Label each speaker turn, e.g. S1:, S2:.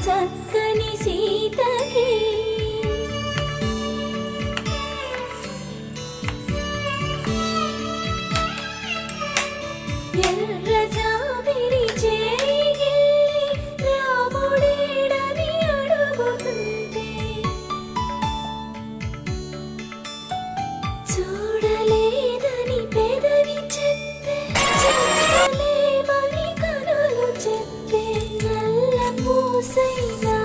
S1: చక్కని సీతకి ఎర్ర జాబిలి చేయి రాముడేడని అడుగుతుంటే చూడలేదని పెదవి చెప్పే చూడలేమని కనులు చెప్పే నల్ల పూసైనా